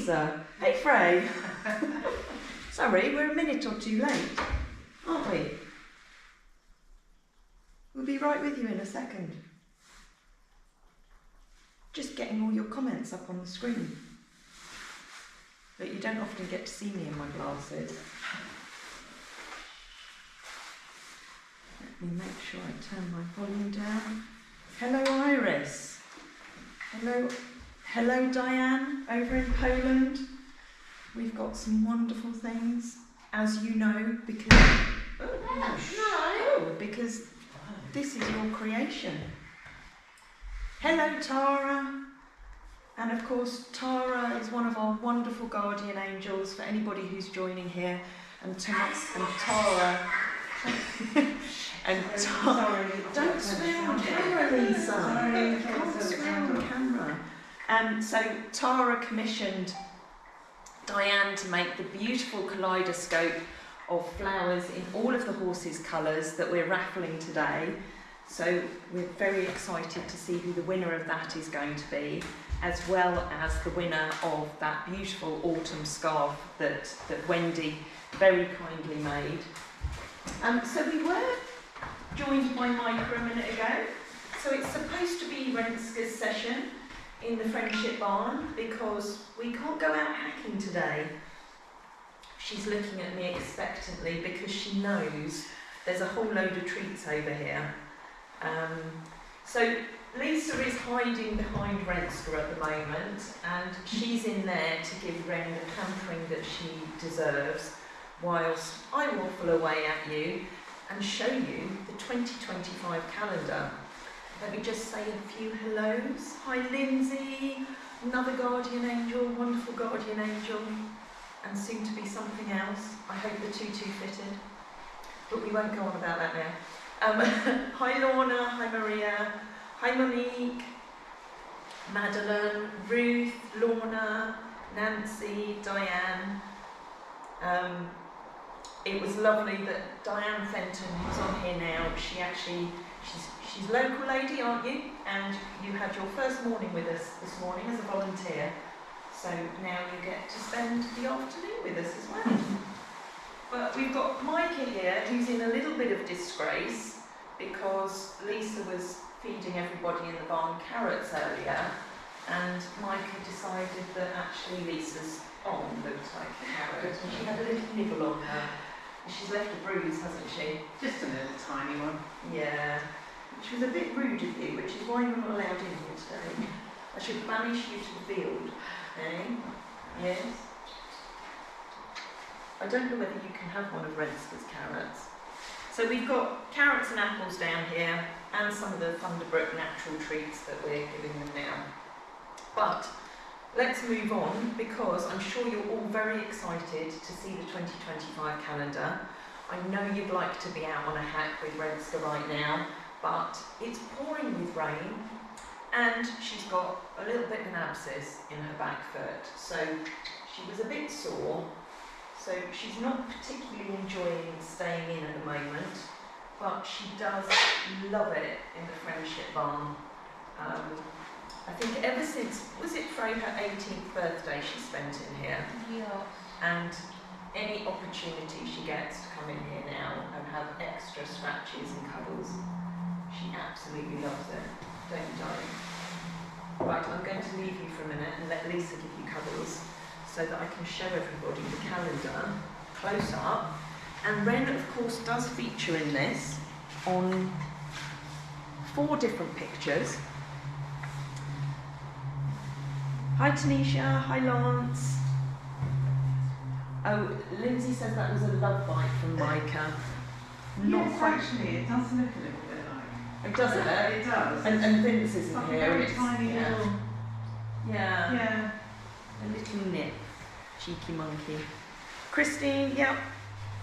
Lisa. Hey, Frey. Sorry, we're a minute or two late, aren't we? We'll be right with you in a second. Just getting all your comments up on the screen. But you don't often get to see me in my glasses. Let me make sure I turn my volume down. Hello, Iris. Hello, Diane, over in Poland. We've got some wonderful things, as you know, because this is your creation. Hello, Tara. And of course, Tara is one of our wonderful guardian angels for anybody who's joining here. And Tara. Don't swear on camera, Lisa. You can't swear on camera. So Tara commissioned Diane to make the beautiful kaleidoscope of flowers in all of the horses' colours that we're raffling today. So we're very excited to see who the winner of that is going to be, as well as the winner of that beautiful autumn scarf that Wendy very kindly made. So we were joined by Micah a minute ago. So it's supposed to be Renske's session in the Friendship Barn because we can't go out hacking today. She's looking at me expectantly because she knows there's a whole load of treats over here. So Lisa is hiding behind Renske at the moment, and she's in there to give Ren the pampering that she deserves, whilst I waffle away at you and show you the 2025 calendar. Let me just say a few hellos. Hi Lindsay, another guardian angel, wonderful guardian angel, and soon to be something else. I hope the tutu fitted, but we won't go on about that now. Hi Lorna, hi Maria, hi Monique, Madeline, Ruth, Lorna, Nancy, Diane. It was lovely that Diane Fenton, who's on here now, she's a local lady, aren't you? And you had your first morning with us this morning as a volunteer. So now you get to spend the afternoon with us as well. But we've got Micah here, who's in a little bit of disgrace because Lisa was feeding everybody in the barn carrots earlier, and Micah decided that actually Lisa's arm looked like a carrot, and she had a little nibble on her. She's left a bruise, hasn't she? Just a little tiny one. Yeah. Which was a bit rude of you, which is why you're not allowed in here today. I should banish you to the field. Eh? Yes? I don't know whether you can have one of Renske's carrots. So we've got carrots and apples down here, and some of the Thunderbrook natural treats that we're giving them now. But let's move on, because I'm sure you're all very excited to see the 2025 calendar. I know you'd like to be out on a hack with Renske right now, but it's pouring with rain, and she's got a little bit of an abscess in her back foot, so she was a bit sore. So she's not particularly enjoying staying in at the moment, but she does love it in the Friendship Barn. I think ever since, was it Frey, her 18th birthday she spent in here? Yeah. And any opportunity she gets to come in here now and have extra scratches and cuddles, she absolutely loves it. Don't you, darling? Right, I'm going to leave you for a minute and let Lisa give you cuddles so that I can show everybody the calendar close up. And Ren, of course, does feature in this on 4 different pictures. Hi Tanisha, hi Lance. Oh, Lindsay says that was a love bite from Micah. Yes, actually, it does look a little bit like. It does it? It does. And Vince isn't like here. a very tiny little. Yeah. Yeah. A little nip. Cheeky monkey. Christine, yeah.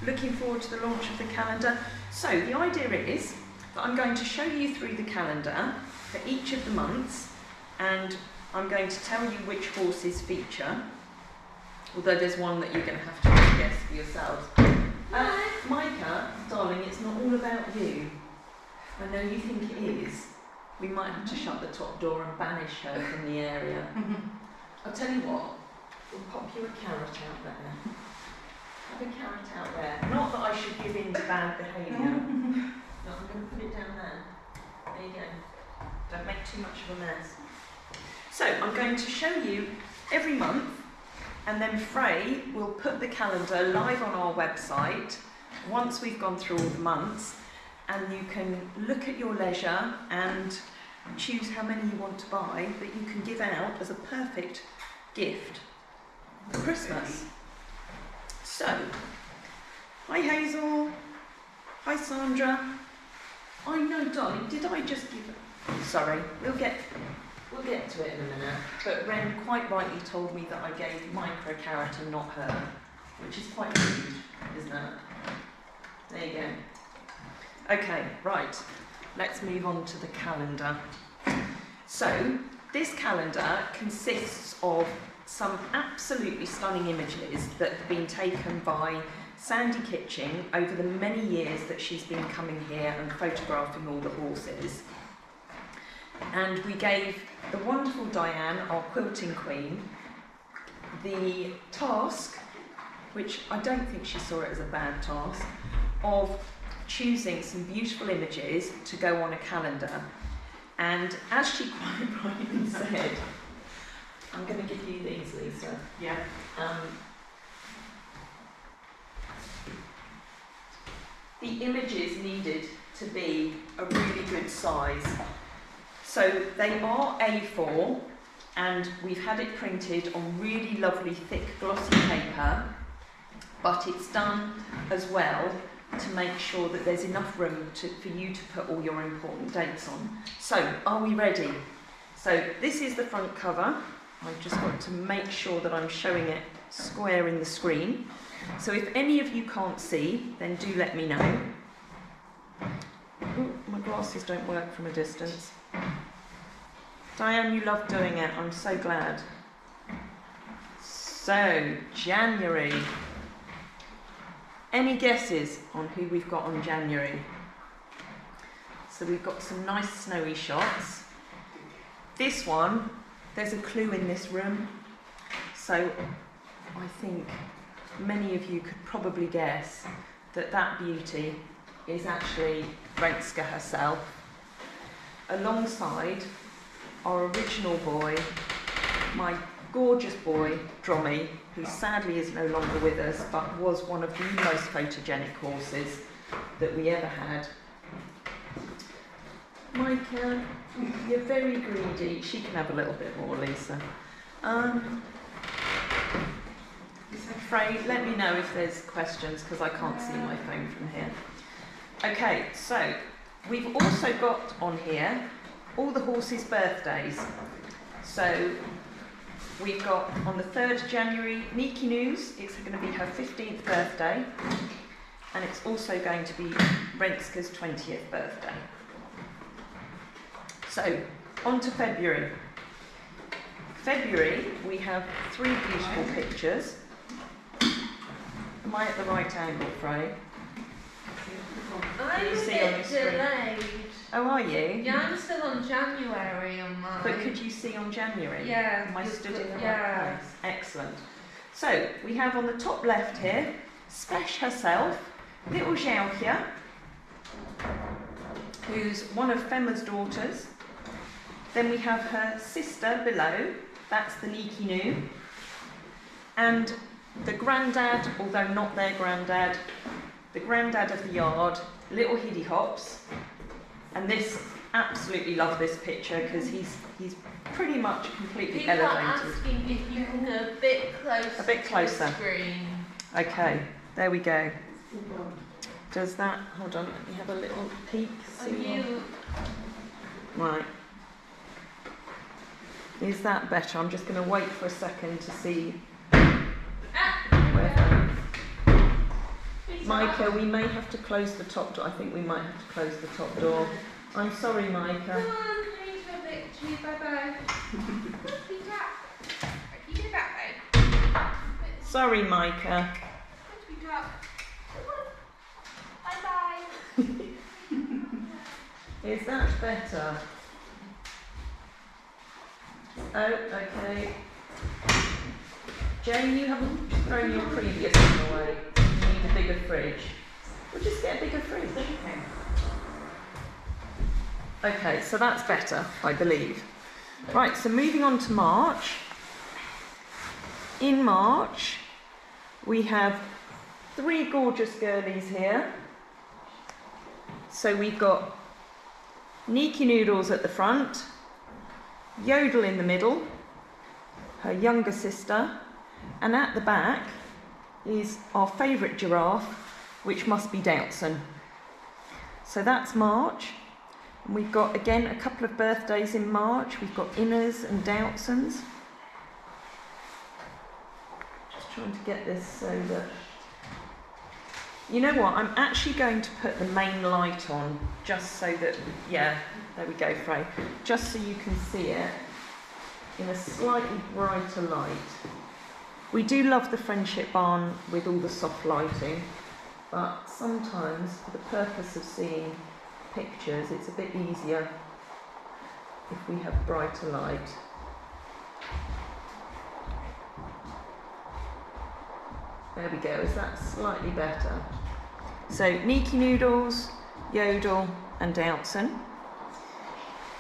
Looking forward to the launch of the calendar. So the idea is that I'm going to show you through the calendar for each of the months, and I'm going to tell you which horses feature, although there's one that you're going to have to guess for yourselves. Micah, darling, it's not all about you. I know you think it is. We might have to shut the top door and banish her from the area. I'll tell you what, we'll pop you a carrot out there. Have a carrot out there. Not that I should give in to bad behaviour. No, I'm going to put it down there. There you go. Don't make too much of a mess. So I'm going to show you every month, and then Frey will put the calendar live on our website once we've gone through all the months, and you can look at your leisure and choose how many you want to buy that you can give out as a perfect gift for Christmas. So, hi Hazel, hi Sandra. I know, darling, did I just give it? Sorry, we'll get to it in a minute. But Ren quite rightly told me that I gave Micah a carrot and not her, which is quite rude, isn't it? There you go. Okay, right, let's move on to the calendar. So, this calendar consists of some absolutely stunning images that have been taken by Sandy Kitching over the many years that she's been coming here and photographing all the horses. And we gave the wonderful Diane, our quilting queen, the task, which I don't think she saw it as a bad task, of choosing some beautiful images to go on a calendar. And as she quite rightly said, I'm going to give you these, Lisa. Yeah. The images needed to be a really good size. So they are A4, and we've had it printed on really lovely thick glossy paper, but it's done as well to make sure that there's enough room for you to put all your important dates on. So, are we ready? So this is the front cover. I've just got to make sure that I'm showing it square in the screen. So if any of you can't see, then do let me know. Ooh, my glasses don't work from a distance. Diane, you love doing it. I'm so glad. So, January. Any guesses on who we've got on January? So we've got some nice snowy shots. This one, there's a clue in this room. So I think many of you could probably guess that that beauty is actually Renske herself, alongside our original boy, my gorgeous boy, Drommy, who sadly is no longer with us, but was one of the most photogenic horses that we ever had. Micah, you're very greedy. She can have a little bit more, Lisa. Frey, let me know if there's questions, because I can't see my phone from here. Okay, so we've also got on here all the horses' birthdays. So we've got on the 3rd of January, Niki News, it's going to be her 15th birthday, and it's also going to be Renske's 20th birthday. So, on to February. February, we have 3 beautiful pictures. Am I at the right angle, Frey? I'm a bit delayed. Oh, are you? Yeah, I'm still on January on mine. But could you see on January? Yeah. Am I stood in the yeah. right place? Excellent. So, we have on the top left here, Spesh herself, little Xiaoxia, who's one of Femma's daughters. Then we have her sister below, that's the Niki Nu. And the grandad, although not their grandad, the grandad of the yard, little Hiddy Hops. And this, absolutely love this picture because he's pretty much completely People elevated. are asking if you can go a bit closer. A bit closer. To the screen. Okay, there we go. Does that, hold on, let me have a little peek. Are you... Right. Is that better? I'm just going to wait for a second to see where. Micah, we may have to close the top door. I think we might have to close the top door. I'm sorry, Micah. Come on, please, your victory. Bye-bye. Be tap. You do that way. Sorry, Micah. Be tap. Bye-bye. Is that better? Oh, okay. Jane, you haven't thrown your previous one away. You need a bigger fridge. We'll just get a bigger fridge. Okay, so that's better, I believe. Right, so moving on to March. In March, we have 3 gorgeous girlies here. So we've got Niki Noodles at the front, Yodel in the middle, her younger sister, and at the back is our favourite giraffe, which must be Doutzen. So that's March. And we've got, again, a couple of birthdays in March. We've got Innas and Doutzens. Just trying to get this so that... You know what, I'm actually going to put the main light on, just so that, yeah, there we go, Frey. Just so you can see it in a slightly brighter light. We do love the Friendship Barn with all the soft lighting, but sometimes for the purpose of seeing pictures, it's a bit easier if we have brighter light. There we go, is that slightly better? So Niki Noodles, Yodel and Doutzen.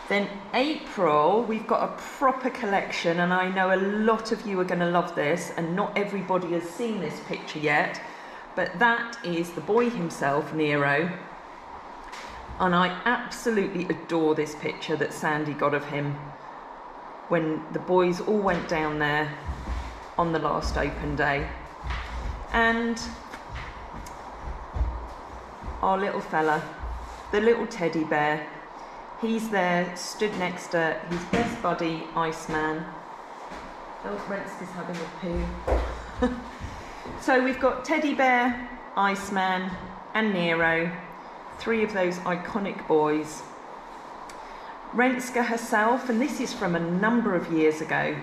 Then April, we've got a proper collection, and I know a lot of you are going to love this, and not everybody has seen this picture yet, but that is the boy himself, Nero. And I absolutely adore this picture that Sandy got of him when the boys all went down there on the last open day. And our little fella, the little teddy bear, he's there, stood next to his best buddy, Iceman. Oh, Renske's having a poo. So we've got Teddy Bear, Iceman and Nero, 3 of those iconic boys. Renske herself, and this is from a number of years ago,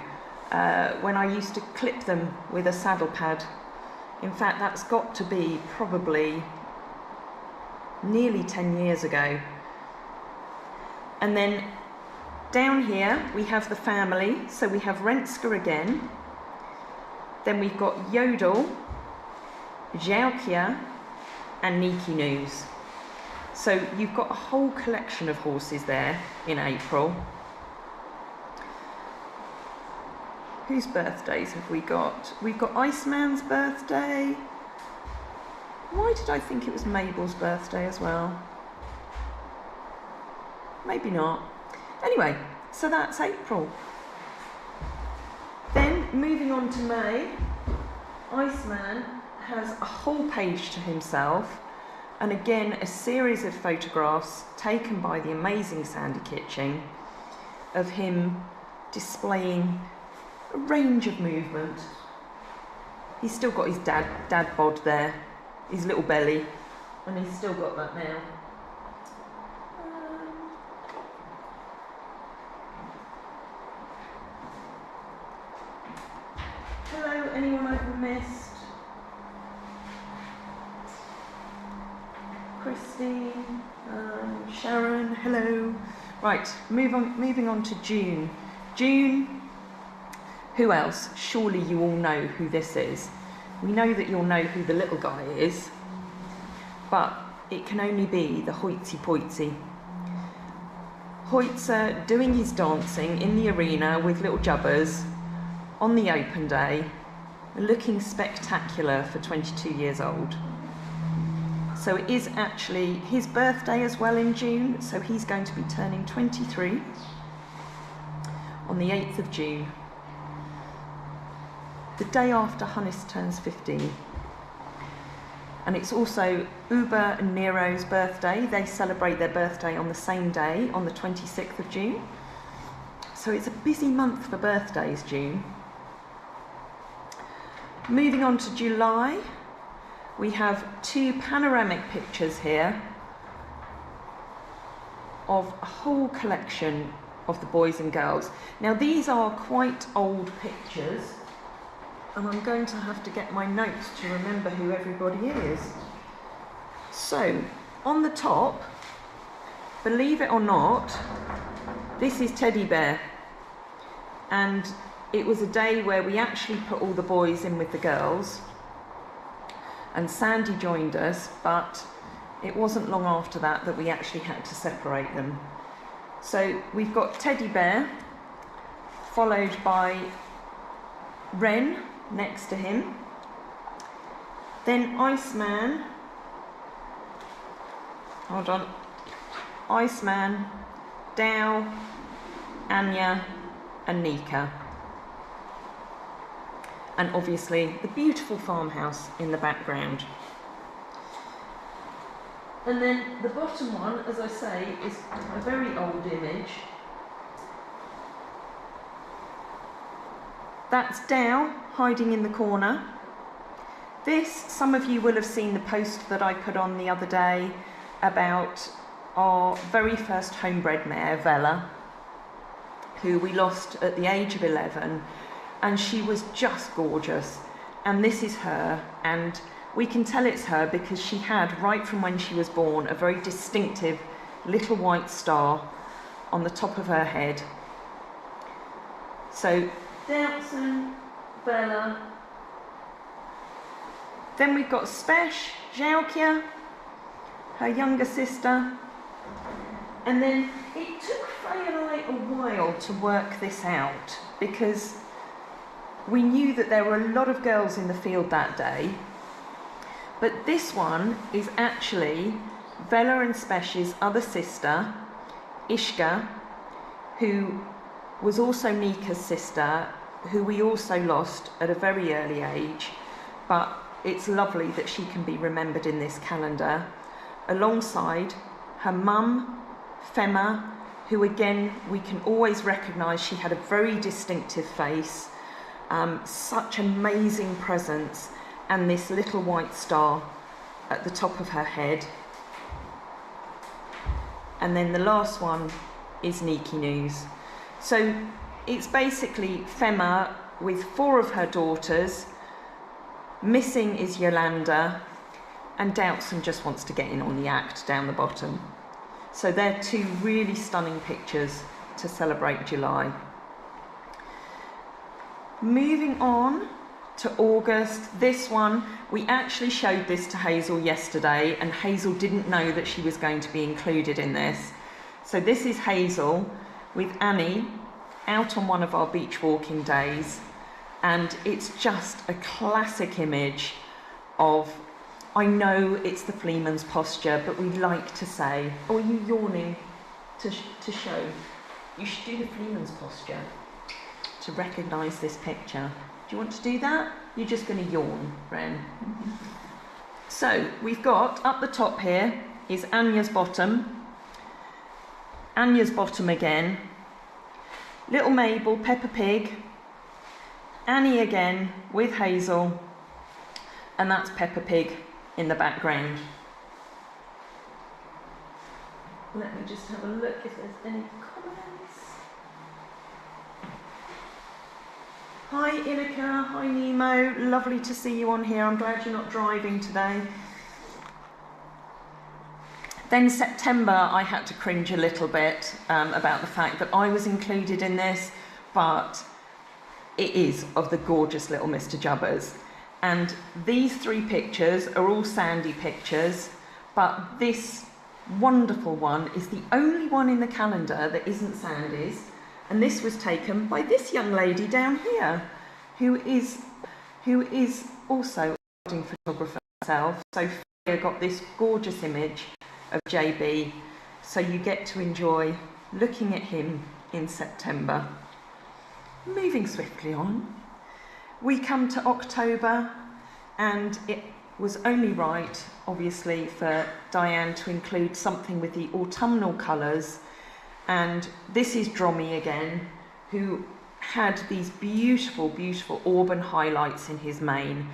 when I used to clip them with a saddle pad. In fact, that's got to be probably nearly 10 years ago. And then down here we have the family, so we have Renske again, then we've got Yodel, Jalkia and Niki Noos. So you've got a whole collection of horses there in April. Whose birthdays have we got? We've got Iceman's birthday. Why did I think it was Mabel's birthday as well? Maybe not. Anyway, so that's April. Then moving on to May, Iceman has a whole page to himself, and again a series of photographs taken by the amazing Sandy Kitching of him displaying a range of movement. He's still got his dad bod there, his little belly, and he's still got that now. Hello, anyone I've missed? Christine, Sharon, hello. Right, moving on to June. June, who else? Surely you all know who this is. We know that you'll know who the little guy is, but it can only be the hoitsy-poitsy. Hoitzer doing his dancing in the arena with little jubbers on the open day, looking spectacular for 22 years old. So it is actually his birthday as well in June, so he's going to be turning 23 on the 8th of June, the day after Hannes turns 15. And it's also Uber and Nero's birthday. They celebrate their birthday on the same day, on the 26th of June. So it's a busy month for birthdays, June. Moving on to July, we have 2 panoramic pictures here of a whole collection of the boys and girls. Now these are quite old pictures, and I'm going to have to get my notes to remember who everybody is. So, on the top, believe it or not, this is Teddy Bear, and it was a day where we actually put all the boys in with the girls, and Sandy joined us, but it wasn't long after that that we actually had to separate them. So we've got Teddy Bear, followed by Ren next to him, then Iceman, hold on, Iceman, Dow, Anya and Nika. And obviously the beautiful farmhouse in the background. And then the bottom one, as I say, is a very old image. That's Dow hiding in the corner. This, some of you will have seen the post that I put on the other day about our very first homebred mare, Vella, who we lost at the age of 11, and she was just gorgeous. And this is her, and we can tell it's her because she had, right from when she was born, a very distinctive little white star on the top of her head. So Downson, Bella. Then we've got Spesh, Zhaukia, her younger sister. And then it took Faye and I a while to work this out because we knew that there were a lot of girls in the field that day. But this one is actually Vella and Spesh's other sister, Ishka, who was also Nika's sister, who we also lost at a very early age. But it's lovely that she can be remembered in this calendar, alongside her mum, Fema, who again we can always recognise she had a very distinctive face, such amazing presence, and this little white star at the top of her head. And then the last one is Niki News. So it's basically Fema with 4 of her daughters. Missing is Yolanda, and Doubtson just wants to get in on the act down the bottom. So they're 2 really stunning pictures to celebrate July. Moving on to August, this one, we actually showed this to Hazel yesterday, and Hazel didn't know that she was going to be included in this. So this is Hazel with Annie out on one of our beach walking days, and it's just a classic image of, I know it's the Fleeman's posture, but we like to say, oh, are you yawning to show? You should do the Fleeman's posture to recognise this picture. Do you want to do that? You're just going to yawn, Ren. So we've got, up the top here is Anya's bottom. Anya's bottom again. Little Mabel, Peppa Pig. Annie again with Hazel. And that's Peppa Pig in the background. Let me just have a look if there's any comments. Hi Inika, hi Nemo, lovely to see you on here. I'm glad you're not driving today. Then September, I had to cringe a little bit about the fact that I was included in this, but it is of the gorgeous little Mr. Jubbers. And these 3 pictures are all Sandy pictures, but this wonderful one is the only one in the calendar that isn't Sandy's. And this was taken by this young lady down here, who is also a wedding photographer herself. So Freya got this gorgeous image of JB, so you get to enjoy looking at him in September. Moving swiftly on, we come to October, and it was only right, obviously, for Diane to include something with the autumnal colours. And this is Drommy again, who had these beautiful, beautiful auburn highlights in his mane.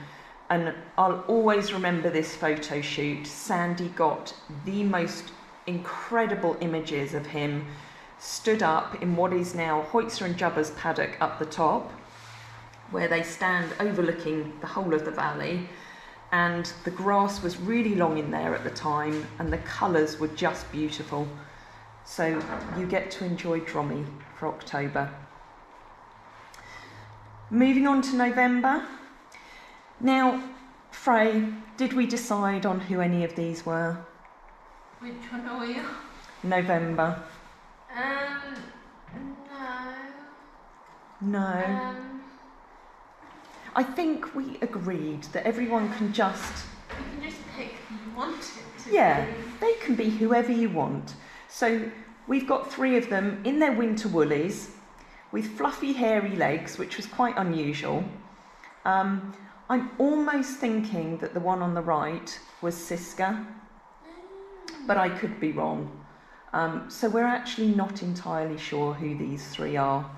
And I'll always remember this photo shoot. Sandy got the most incredible images of him stood up in what is now Hoytzer and Jubber's paddock up the top, where they stand overlooking the whole of the valley. And the grass was really long in there at the time, and the colours were just beautiful. So you get to enjoy Drommy for October. moving on to November. Now, Frey, did we decide on who any of these were? Which one are we on? November. No. No. I think we agreed that everyone can just... You can just pick who you want it to Yeah, be. they can be whoever you want. So we've got 3 of them in their winter woolies with fluffy hairy legs, which was quite unusual. I'm almost thinking that the one on the right was Siska, but I could be wrong. So we're actually not entirely sure who these 3 are.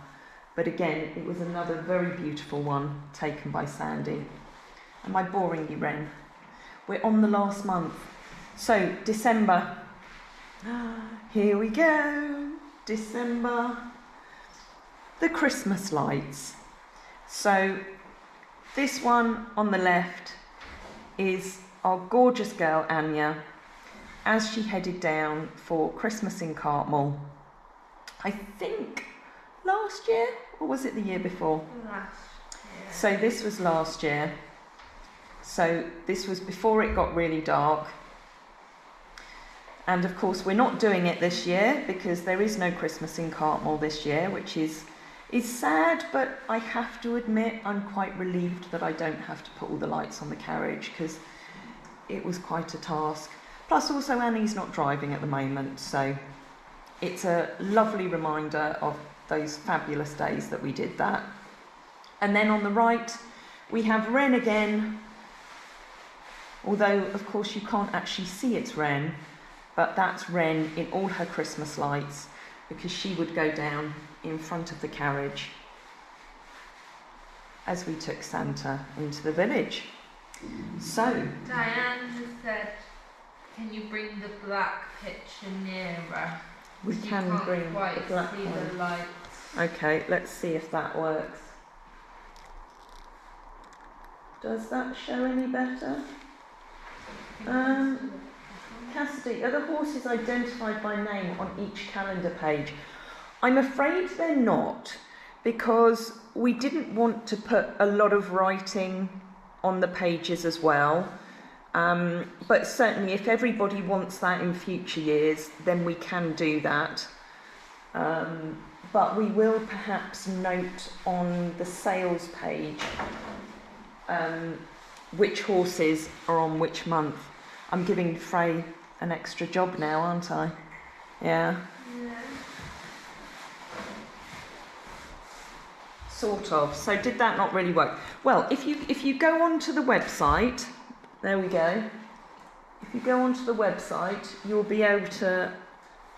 But again, it was another very beautiful one taken by Sandy. Am I boring you, Ren? We're on the last month. So, December. Here we go. December. The Christmas lights. So, this one on the left is our gorgeous girl, Anya, as she headed down for Christmas in Cartmel. I think last year, or was it the year before? Last year. So this was last year. So this was before it got really dark. And of course we're not doing it this year because there is no Christmas in Cartmel this year, which is sad, but I have to admit I'm quite relieved that I don't have to put all the lights on the carriage because it was quite a task. Plus also Annie's not driving at the moment, so it's a lovely reminder of those fabulous days that we did that. And then on the right we have Ren again, although of course you can't actually see it's Ren, but that's Ren in all her Christmas lights because she would go down in front of the carriage as we took Santa into the village. So Diane has said, can you bring the black picture nearer? we You can can't bring quite the black see one. the lights. Okay, let's see if that works. Does that show any better? Cassidy, are the horses identified by name on each calendar page? I'm afraid they're not, because we didn't want to put a lot of writing on the pages as well. But certainly if everybody wants that in future years, then we can do that. But we will perhaps note on the sales page which horses are on which month. I'm giving Frey an extra job now, aren't I? Yeah. Sort of. So did that not really work? Well, if you go onto the website, there we go. If you go onto the website, you'll be able to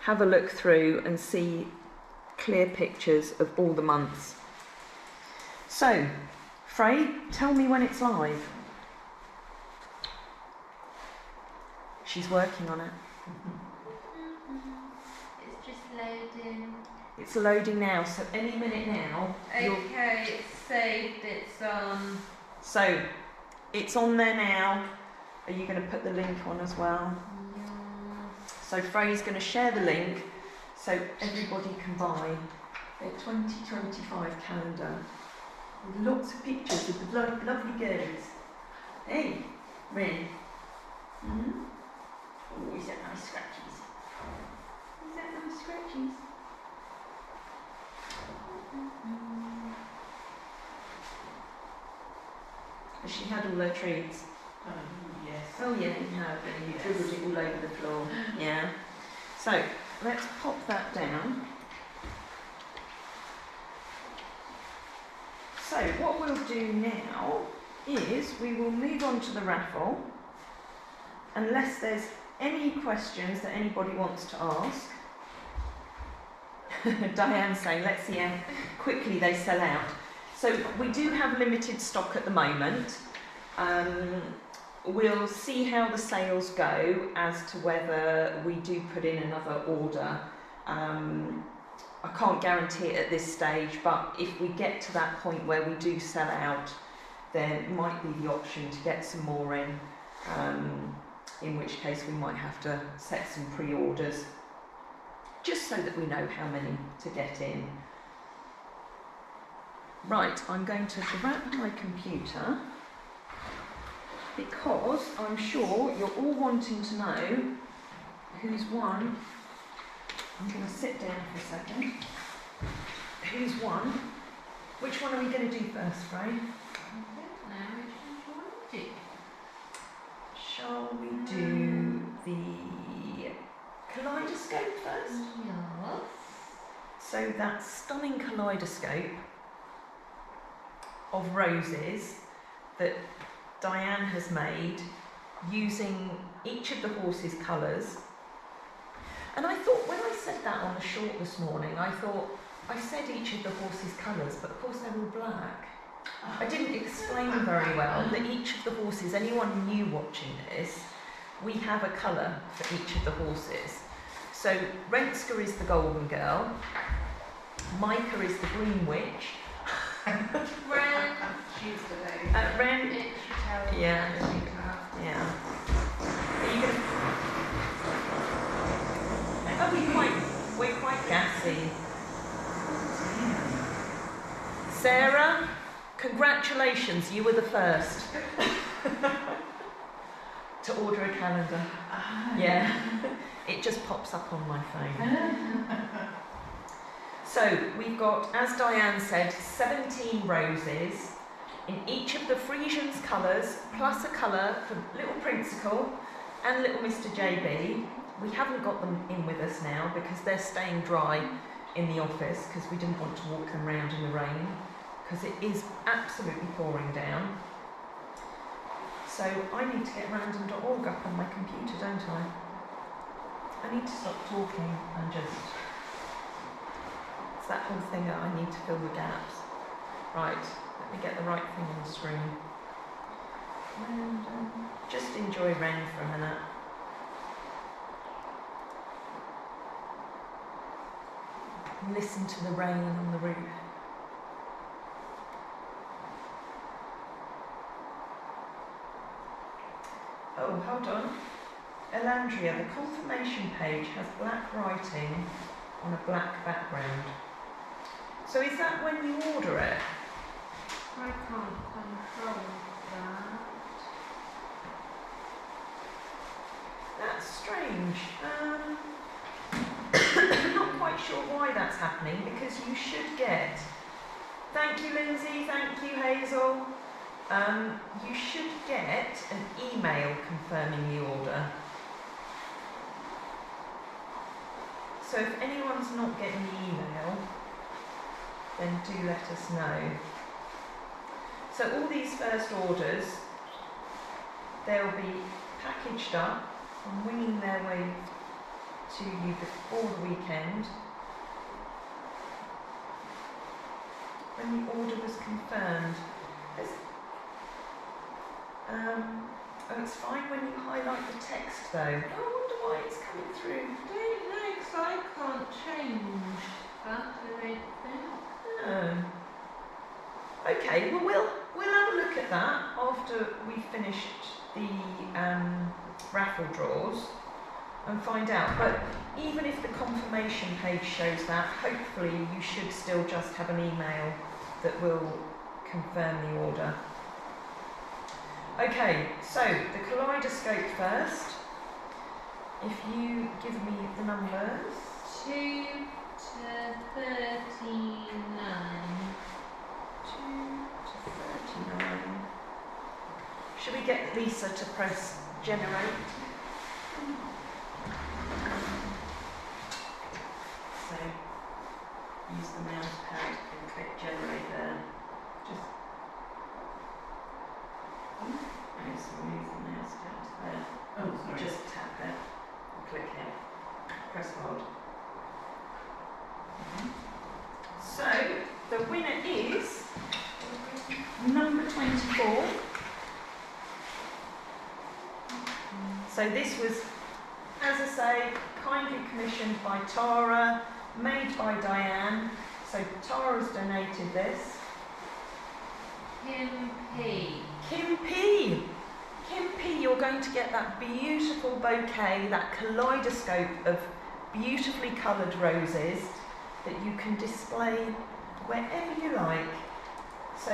have a look through and see clear pictures of all the months. So, Frey, tell me when it's live. She's working on it. It's just loading. It's loading now, so any minute now. Okay, it's saved, it's on. So, it's on there now. Are you going to put the link on as well? Yeah. So Frey's going to share the link so everybody can buy their 2025 calendar with lots of pictures of the lovely girls. Hey, Ren. Oh, is that nice scratchies? Is that nice scratchies? Has she had all her treats? Yes. Oh yeah, you have, and you dribbled it all over the floor. Yeah. So let's pop that down. So what we'll do now is we will move on to the raffle, unless there's any questions that anybody wants to ask. Diane's saying, let's see how quickly they sell out. So we do have limited stock at the moment. We'll see how the sales go as to whether we do put in another order. I can't guarantee it at this stage, but if we get to that point where we do sell out, there might be the option to get some more in which case we might have to set some pre-orders, just so that we know how many to get in. Right, I'm going to grab my computer because I'm sure you're all wanting to know who's won. I'm going to sit down for a second. Who's won? Which one are we going to do first, Ray? I don't know which one you want to do. Shall we do the kaleidoscope first? Yes. So that stunning kaleidoscope of roses that Diane has made using each of the horses' colours. And I thought, when I said that on the short this morning, I thought, I said each of the horses' colours, but of course they're all black. I didn't explain very well that each of the horses, anyone new watching this, we have a colour for each of the horses. So Renske is the golden girl, Micah is the green witch, Ren. She's the lady. Ren, It should tell. yeah, yeah. Are you gonna? Oh, we're quite gassy. Sarah, congratulations, you were the first to order a calendar. Yeah, it just pops up on my phone. So we've got, as Diane said, 17 roses in each of the Frisians colours, plus a colour for Little Prinsicle and Little Mr. JB. We haven't got them in with us now because they're staying dry in the office because we didn't want to walk them around in the rain because it is absolutely pouring down. So I need to get random.org up on my computer, don't I? I need to stop talking and just... It's that whole thing that I need to fill the gaps. Right, let me get the right thing on the screen. And just enjoy Ren for a minute. Listen to the rain on the roof. Oh, hold on. Elandria, the confirmation page has black writing on a black background. So is that when you order it? I can't control that. That's strange. I'm not quite sure why that's happening because you should get... Thank you, Lindsay. Thank you, Hazel. You should get an email confirming the order. So if anyone's not getting the email, then do let us know. So all these first orders, they'll be packaged up and winging their way to you before the weekend. When the order was confirmed. Oh, it's fine when you highlight the text though. I wonder why it's coming through. I don't know, 'cause I can't change that, I don't think. Oh. Okay, well we'll have a look at that after we've finished the raffle draws and find out. But even if the confirmation page shows that, hopefully you should still just have an email that will confirm the order. Okay, so the kaleidoscope first. If you give me the numbers. 2 to 39. 2 to 39. Should we get Lisa to press generate? So use the mouse pad and click generate there. Just move the mouse down to there. Oh, sorry. Just tap it and click it. Press hold. So the winner is number 24. So this was, as I say, kindly commissioned by Tara, made by Diane. So Tara's donated this. Kim P. Kim P. Kim P, you're going to get that beautiful bouquet, that kaleidoscope of beautifully coloured roses that you can display wherever you like. So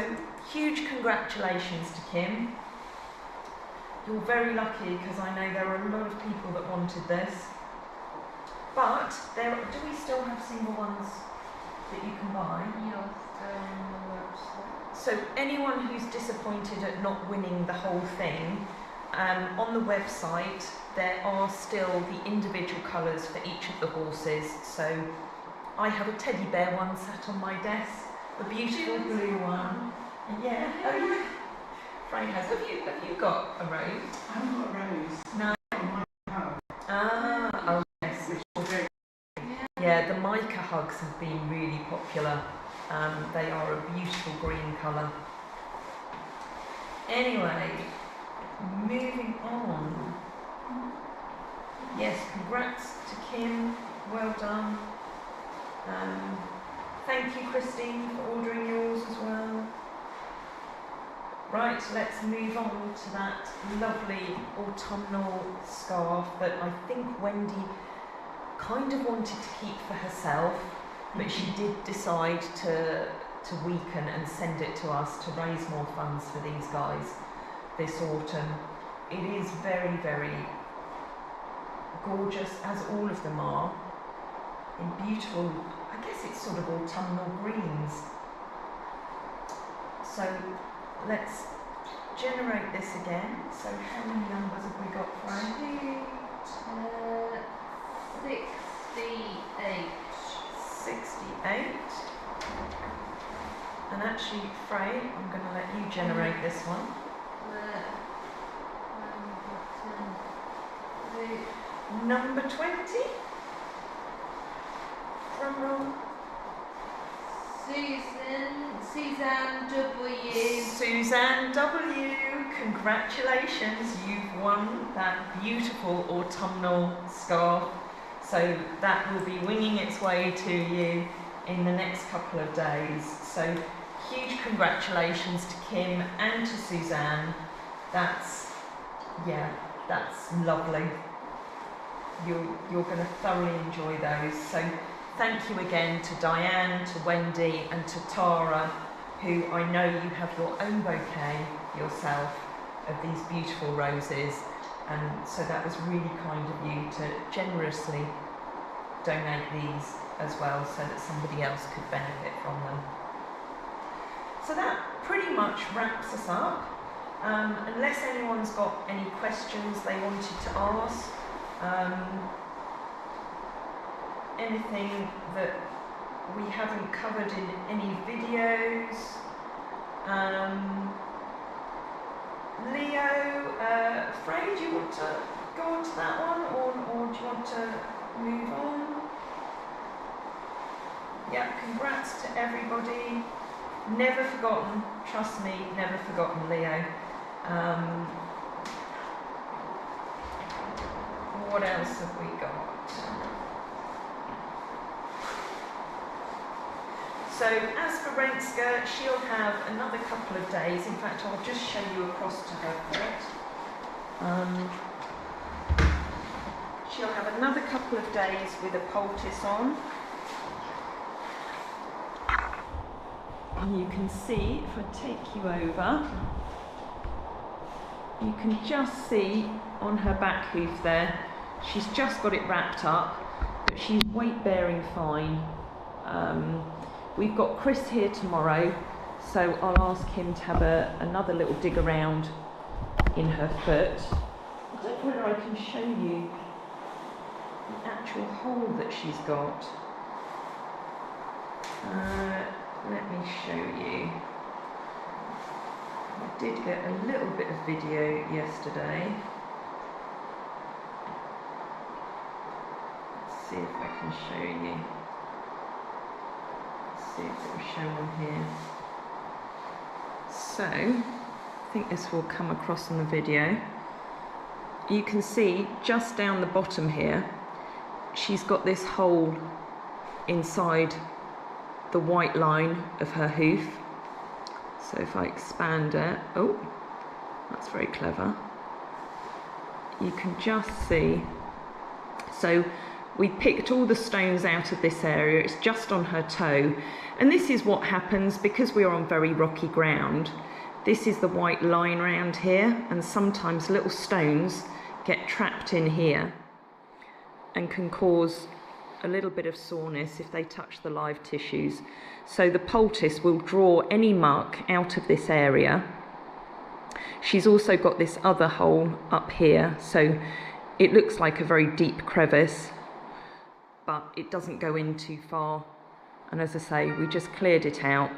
huge congratulations to Kim. You're very lucky because I know there are a lot of people that wanted this. But do we still have single ones that you can buy? Yes, on the website. So anyone who's disappointed at not winning the whole thing, on the website there are still the individual colours for each of the horses. So I have a teddy bear one sat on my desk, a beautiful blue one. Yeah. Oh yeah. Frank has. Have you got a rose? I haven't got a rose. No. Ah. Oh yes. Yeah, the mica hugs have been really popular. They are a beautiful green colour. Anyway, moving on. Yes, congrats to Kim. Well done. Thank you, Christine, for ordering yours as well. Right, let's move on to that lovely autumnal scarf that I think Wendy kind of wanted to keep for herself, but she did decide to weaken and send it to us to raise more funds for these guys this autumn. It is very, very gorgeous, as all of them are, in beautiful, I guess it's sort of autumnal greens. So let's generate this again. So how many numbers have we got, Frank? 68. 68. And actually, Frey, I'm going to let you generate this one. Number 20. Drum roll. Suzanne W. Suzanne W. Congratulations, you've won that beautiful autumnal scarf. So that will be winging its way to you in the next couple of days. So huge congratulations to Kim and to Suzanne. That's lovely. You're going to thoroughly enjoy those. So thank you again to Diane, to Wendy and to Tara, who I know you have your own bouquet yourself of these beautiful roses, and so that was really kind of you to generously donate these as well so that somebody else could benefit from them. So that pretty much wraps us up. Unless anyone's got any questions they wanted to ask, anything that we haven't covered in any videos. Leo, Frey, do you want to go on to that one, or do you want to move on? Yeah, congrats to everybody. Never forgotten, trust me, never forgotten, Leo. What else have we got? So as for Renske, she'll have another couple of days. In fact, I'll just show you across to her foot. She'll have another couple of days with a poultice on. And you can see, if I take you over, you can just see on her back hoof there, she's just got it wrapped up, but she's weight bearing fine. We've got Chris here tomorrow, so I'll ask him to have another little dig around in her foot. I don't know whether I can show you the actual hole that she's got. Let me show you. I did get a little bit of video yesterday. Let's see if I can show you. See if it will show on here. So, I think this will come across on the video. You can see just down the bottom here, she's got this hole inside the white line of her hoof. So if I expand it, oh, that's very clever. You can just see. So We picked all the stones out of this area. It's just on her toe. And this is what happens because we are on very rocky ground. This is the white line around here, and sometimes little stones get trapped in here and can cause a little bit of soreness if they touch the live tissues. So the poultice will draw any muck out of this area. She's also got this other hole up here, so it looks like a very deep crevice, but it doesn't go in too far. And as I say, we just cleared it out,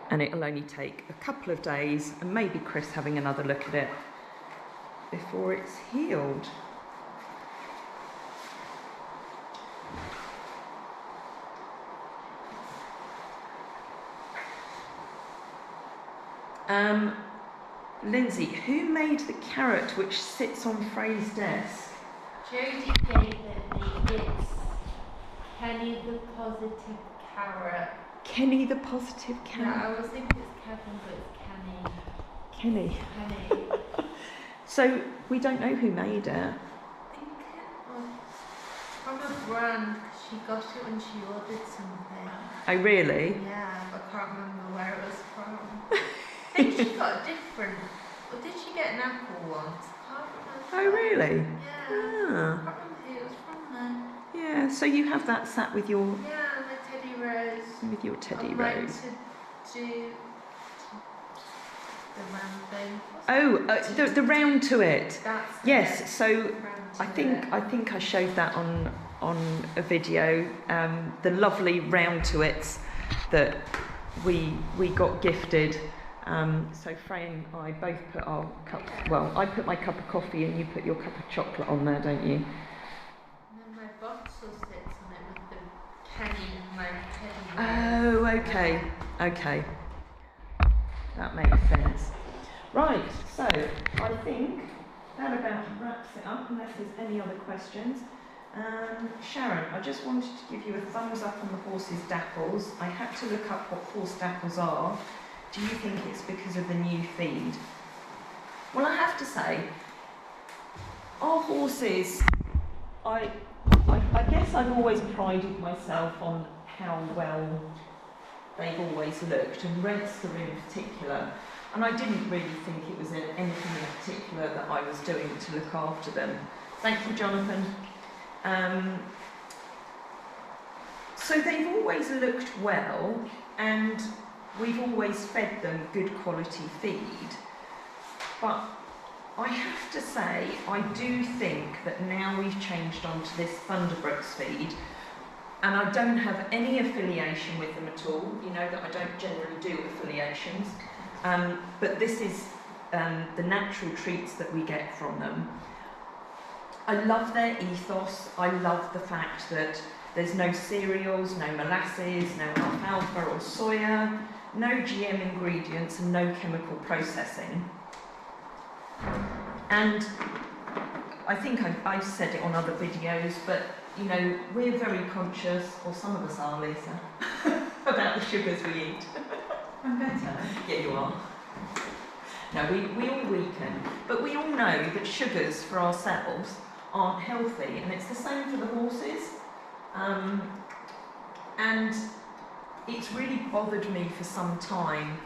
and it'll only take a couple of days, and maybe Chris having another look at it before it's healed. Lindsay, who made the carrot which sits on Frey's desk? Jodie gave it me. It's Kenny the Positive Carrot. Kenny the Positive Yeah, Carrot? I always think it's Kevin, but it's Kenny. Kenny. So we don't know who made it. I think it was from a brand. She got it when she ordered something. Oh, really? Yeah, I can't remember where it was from. I think she got a different. Or did she get an apple once? I can't remember. Oh, really? Yeah. I Ah. can't remember who it was from then. Yeah, so you have that sat with your Yeah, my Teddy Rose. Teddy I'd like Rose. to do the round thing. Oh, the round to it. That's Yes, it. so Round to I think I showed that on a video. The lovely round to its that we got gifted. So Frey and I both put our cup. Well, I put my cup of coffee and you put your cup of chocolate on there, don't you? And then my bottle sits on it with the Kenny and my Teddy Rose. Oh, okay, okay. That makes sense. Right, so I think that about wraps it up, unless there's any other questions. Sharon, I just wanted to give you a thumbs up on the horses' dapples. I had to look up what horse dapples are. Do you think it's because of the new feed? Well, I have to say, our horses, I guess I've always prided myself on how well they've always looked, and Renske in particular. And I didn't really think it was anything in particular that I was doing to look after them. Thank you, Jonathan. So they've always looked well, and we've always fed them good quality feed. But I have to say, I do think that now we've changed onto this Thunderbrooks feed, and I don't have any affiliation with them at all. You know that I don't generally do affiliations. But this is the natural treats that we get from them. I love their ethos. I love the fact that there's no cereals, no molasses, no alfalfa or soya, no GM ingredients and no chemical processing. And I think I've said it on other videos, but you know, we're very conscious, or some of us are, Lisa, about the sugars we eat. I'm better. Yeah, you are. No, we all weaken, but we all know that sugars for ourselves aren't healthy, and it's the same for the horses. And it's really bothered me for some time,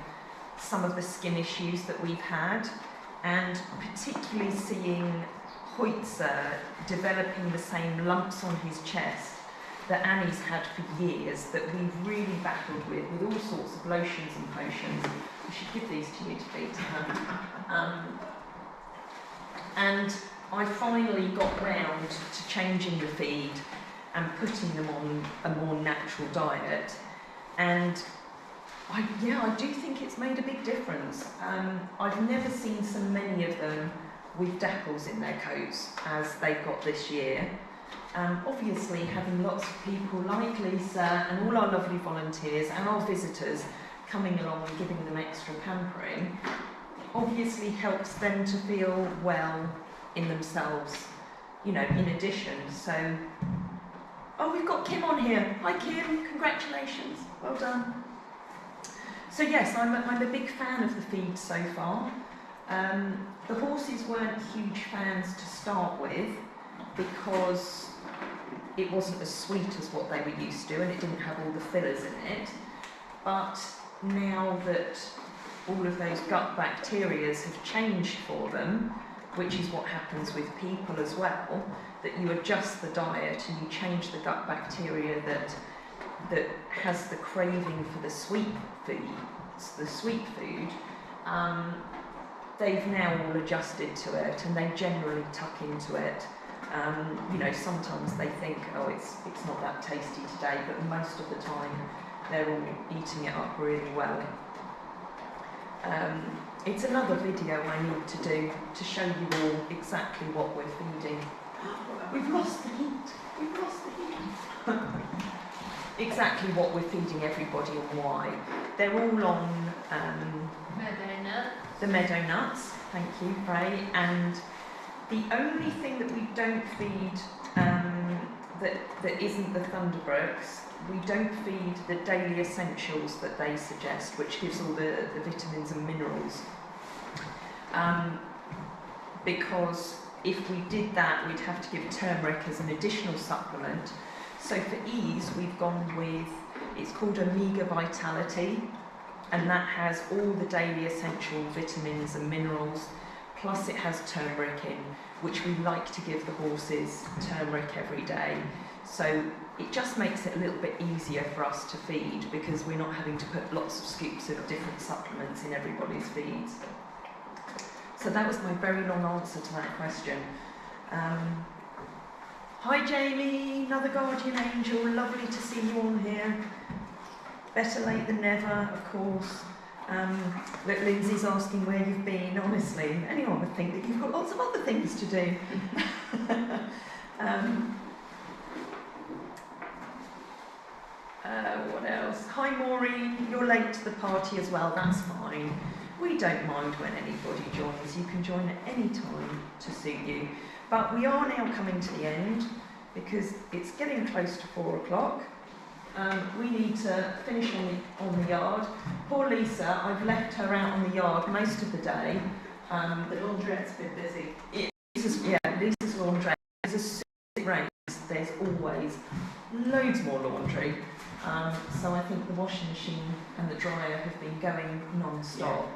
some of the skin issues that we've had, and particularly seeing Hoitzer developing the same lumps on his chest that Annie's had for years, that we've really battled with all sorts of lotions and potions. We should give these to you to feed to her. And I finally got round to changing the feed and putting them on a more natural diet. And I do think it's made a big difference. I've never seen so many of them with dapples in their coats as they've got this year. Obviously, having lots of people like Lisa and all our lovely volunteers and our visitors coming along and giving them extra pampering obviously helps them to feel well in themselves, you know, in addition. So, oh, we've got Kim on here. Hi Kim, congratulations, well done. So yes, I'm a big fan of the feed so far. The horses weren't huge fans to start with, because it wasn't as sweet as what they were used to and it didn't have all the fillers in it. But now that all of those gut bacteria have changed for them, which is what happens with people as well, that you adjust the diet and you change the gut bacteria that has the craving for the sweet food, they've now all adjusted to it and they generally tuck into it. You know, sometimes they think, oh, it's not that tasty today, but most of the time they're all eating it up really well. It's another video I need to do to show you all exactly what we're feeding. We've lost the heat. We've lost the heat. Exactly what we're feeding everybody and why. They're all on Meadow nuts. the meadow nuts. Thank you, Ray. And the only thing that we don't feed that isn't the Thunderbrooks, we don't feed the daily essentials that they suggest, which gives all the vitamins and minerals. Because if we did that, we'd have to give turmeric as an additional supplement. So for ease, we've gone with, it's called Omega Vitality, and that has all the daily essential vitamins and minerals, plus it has turmeric in, which we like to give the horses turmeric every day. So it just makes it a little bit easier for us to feed because we're not having to put lots of scoops of different supplements in everybody's feeds. So that was my very long answer to that question. Hi Jamie, another guardian angel, lovely to see you on here. Better late than never, of course. Look, Lindsay's asking where you've been. Honestly, anyone would think that you've got lots of other things to do. What else? Hi Maureen, you're late to the party as well, that's fine. We don't mind when anybody joins. You can join at any time to suit you. But we are now coming to the end because it's getting close to 4 o'clock. We need to finish on the yard. Poor Lisa, I've left her out on the yard most of the day. The laundrette's been busy. Lisa's laundrette. As soon as it rains, there's always loads more laundry. So I think the washing machine and the dryer have been going non-stop.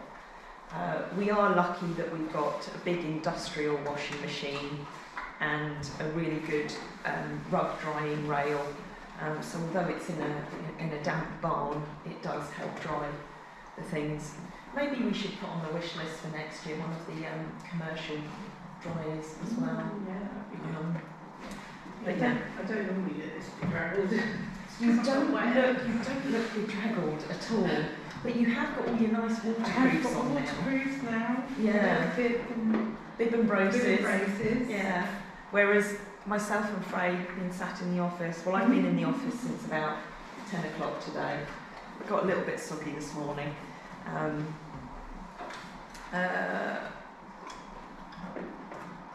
We are lucky that we've got a big industrial washing machine and a really good rug drying rail. So although it's in a damp barn, it does help dry the things. Maybe we should put on the wish list for next year one of the commercial dryers as well. But yeah, I don't normally get this bedraggled. you don't look bedraggled at all. But you have got all your nice waterproofs on now. Waterproofs now. Yeah. Bib and braces. Yeah. Whereas myself and Frey have been sat in the office. Well, I've been in the office since about 10 o'clock today. Got a little bit soggy this morning.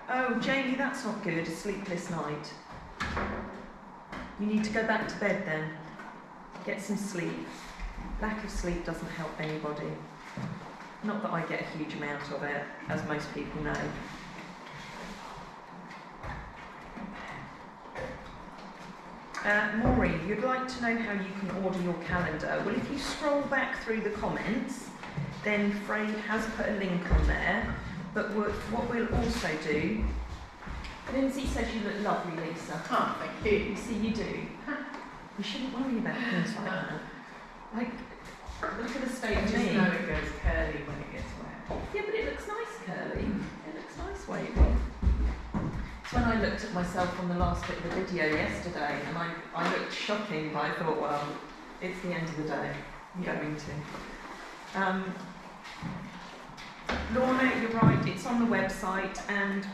Oh, Jamie, that's not good. A sleepless night. You need to go back to bed then. Get some sleep. Lack of sleep doesn't help anybody. Not that I get a huge amount of it, as most people know. Maureen, you'd like to know how you can order your calendar. Well, if you scroll back through the comments, then Frey has put a link on there. But what we'll also do, Lindsay says you look lovely, Lisa. Oh, thank you. You see, you do. You shouldn't worry about things like that. Like, look at the state of me. I just know it goes curly when it gets wet. Yeah, but it looks nice curly. It looks nice wavy. It's when I looked at myself on the last bit of the video yesterday and I looked shocking, but I thought, well, it's the end of the day. I'm going to. Lorna, you're right, it's on the website, and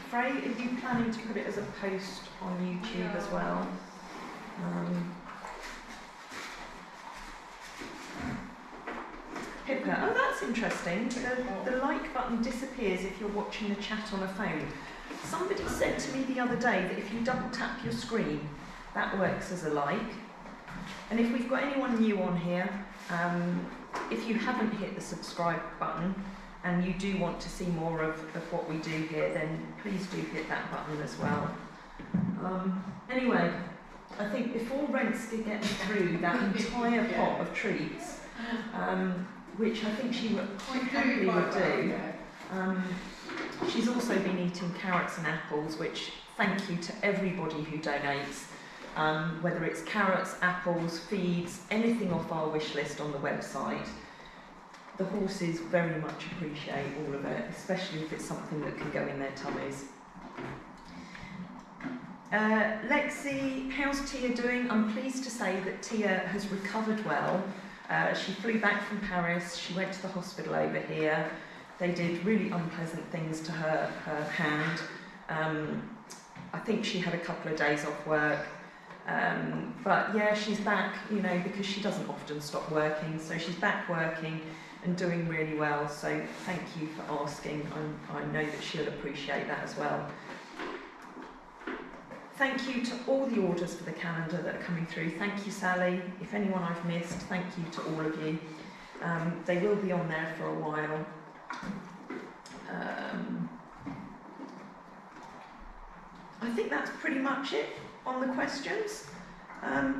Frey, are you planning to put it as a post on YouTube as well? Pippa, oh that's interesting. The like button disappears if you're watching the chat on a phone. Somebody said to me the other day that if you double tap your screen, that works as a like. And if we've got anyone new on here, if you haven't hit the subscribe button and you do want to see more of what we do here, then please do hit that button as well. Anyway, I think before Renske gets through that entire pot of treats, which I think she quite happily would do, she's also been eating carrots and apples, which thank you to everybody who donates, whether it's carrots, apples, feeds, anything off our wish list on the website. The horses very much appreciate all of it, especially if it's something that can go in their tummies. Lexi, how's Tia doing? I'm pleased to say that Tia has recovered well. She flew back from Paris, she went to the hospital over here. They did really unpleasant things to her hand. I think she had a couple of days off work. But yeah, she's back, you know, because she doesn't often stop working. So she's back working and doing really well. So thank you for asking. I know that she'll appreciate that as well. Thank you to all the orders for the calendar that are coming through. Thank you, Sally. If anyone I've missed, thank you to all of you. They will be on there for a while. I think that's pretty much it on the questions.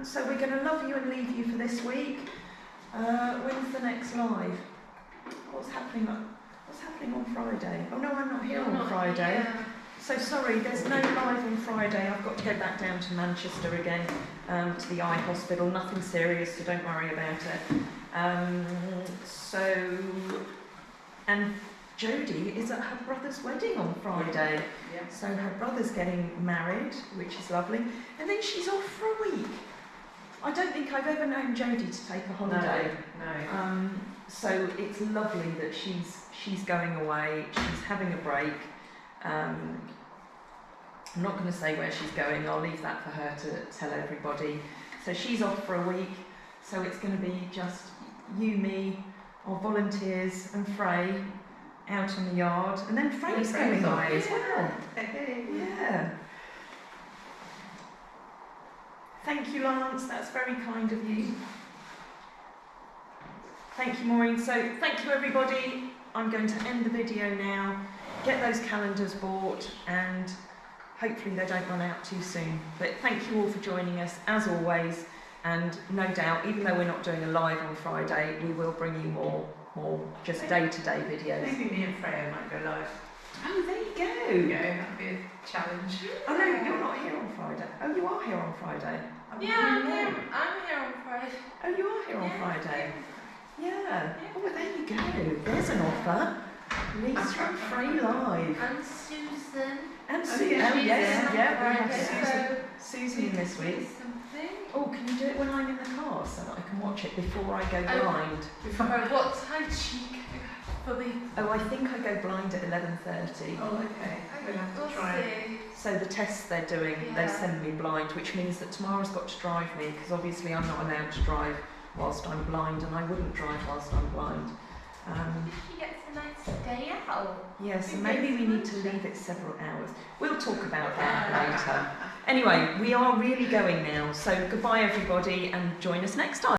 So we're going to love you and leave you for this week. When's the next live? What's happening on Friday? Oh no, I'm not here on Friday. Yeah. So sorry, there's no live on Friday. I've got to go back down to Manchester again, to the eye hospital. Nothing serious, so don't worry about it. And Jodie is at her brother's wedding on Friday. Yeah. So her brother's getting married, which is lovely. And then she's off for a week. I don't think I've ever known Jodie to take a holiday. No. So it's lovely that she's going away, she's having a break. I'm not going to say where she's going, I'll leave that for her to tell everybody. So she's off for a week, so it's going to be just you, me, our volunteers and Frey out on the yard. And then Frey's going away as well. Yeah. Thank you, Lance, that's very kind of you. Thank you, Maureen. So thank you, everybody. I'm going to end the video now. Get those calendars bought and hopefully they don't run out too soon. But thank you all for joining us as always, and no doubt, even though we're not doing a live on Friday, we will bring you more just day-to-day videos. Maybe me and Freya might go live. Oh, there you go. Yeah, that'd be a challenge. Oh no, you're not here on Friday. Oh, you are here on Friday. Yeah, I'm here on Friday. Oh, you are here on Friday. Yeah. Oh, well, there you go. There's an offer. Lisa and Frey live. And Susan. And Oh, Susan. yeah. Oh, yes. Friday, Yeah, we have so Susan in this week. something. Oh, can you do it when I'm in the car so that I can watch it before I go blind? What time did she go for the... Oh, I think I go blind at 11:30. Oh, okay. We'll have to We'll try. see. So the tests they're doing, they Yeah. send me blind, which means that tomorrow's got to drive me, because obviously I'm not allowed to drive whilst I'm blind, and I wouldn't drive whilst I'm blind. She gets a nice day out. Yeah, so maybe we need to leave it several hours. We'll talk about that later. Anyway, we are really going now, so goodbye everybody and join us next time.